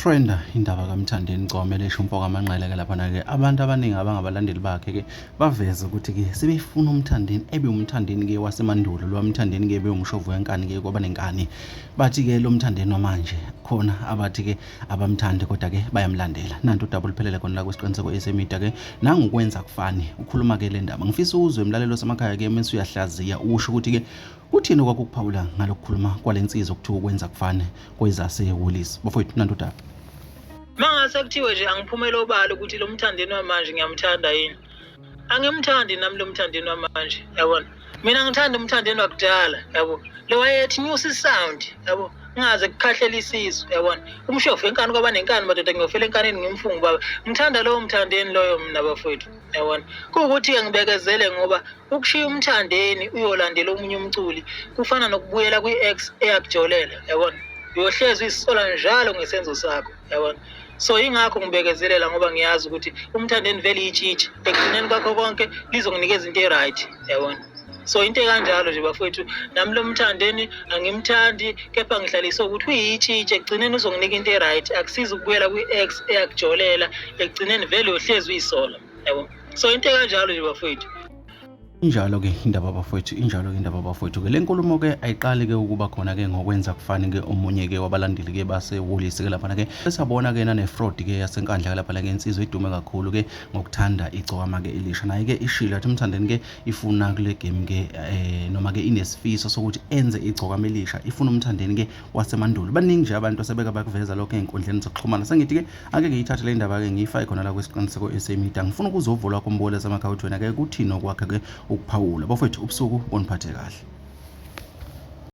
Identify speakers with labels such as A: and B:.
A: Trenda indaba kaMthandeni Gcome esho umfoka amanqele lapha-ke abantu abaningi abangabalandeli bakhe-ke baveza ukuthi-ke sebefuna uMthandeni ebe uMthandeni-ke wasemandulo lo Mthandeni-ke ebe umshovu wenkani-ke kwaba nenkani. Bathi-ke lo Mthandeni wamanje khona abathi-ke abamthandi kodwa-ke bayamlandela. Nanti udaba oluphelele khona la kwesiqiniseko esemedia-ke nangokwenza kufani ukhuluma-ke le ndaba. Ngifisa uzwe emlalelo wasemakhaya-ke mase uyahlaziya usho ukuthi-ke kuthini okwakukuphawula ngalokukhuluma kwalensizwa okuthiwa ukwenza kufane kwezase-Woolies. Bafowethu nanti udaba.
B: Mangase kuthiwe nje angiphumela obala ukuthi lo Mthandeni wamanje ngiyamthanda yini. Angimthandi nami lo Mthandeni wamanje, yabona. Mina ngithanda uMthandeni wakudala, yabo. Lo wayethi nyusa isound, yabo. Ngaze kukhahlela isizwe, yabona. Umshofu enkani kwaba nenkani madoda ngiyofela enkanini ngimfunga baba. Ngithanda lowo Mthandeni loyo mina bafowethu, yabona. Kuwukuthi ngibekezele ngoba ukushiya uMthandeni uyolandela omunye umculi kufana nokubuyela kwi-ex eyakujolela, yabona. Uyohlezi uyisola njalo ngesenzo sakho, yabona. So ingakho ngibekezelela ngoba ngiyazi ukuthi uMthandeni vele itshitshi ekugcineni kwakho konke lizokunikeza into e-right, yabona. So into ekanjalo nje bafowethu nami lo Mthandeni angimthandi kepha ngihlalisa ukuthi uyitshitshi ekugcineni uzonginika into e-right akusiza ukubuyela kwi-ex eyakujolela ekugcineni vele uyohlezi uyisola, yabona. So into ekanjalo nje bafowethu.
A: Injalo-ke indaba bafowethu, injalo-ke indaba bafowethu-ke. Le nkulumo-ke ayiqali-ke ukuba khona-ke ngokwenza kufani-ke omunye-ke wabalandeli-ke base-Woolies-ke laphana-ke. Sesabona-ke nane-fraud-ke yasenkandla lapha-ke insizwa idume kakhulu-ke ngokuthanda igcokama-ke elisha. Naye-ke ishilo athi uMthandeni-ke ifuna kule game-ke noma-ke inesifiso sokuthi enze igcokama elisha. Ifuna uMthandeni-ke wasemandulo. Baningi nje abantu asebeke bakuveza lokho ey'nkundleni zokuxhumana. Sengithi-ke ake ngiyithathe le ndaba-ke ngiyifake khona la kwesiqiniseko esemedia. Ngifuna ukuzovula kwakho umbolezo amakhawuthi wena-ke kuthini okwakhe-ke ukuphawula. Bafowethu ubusuku boniphathe kahle.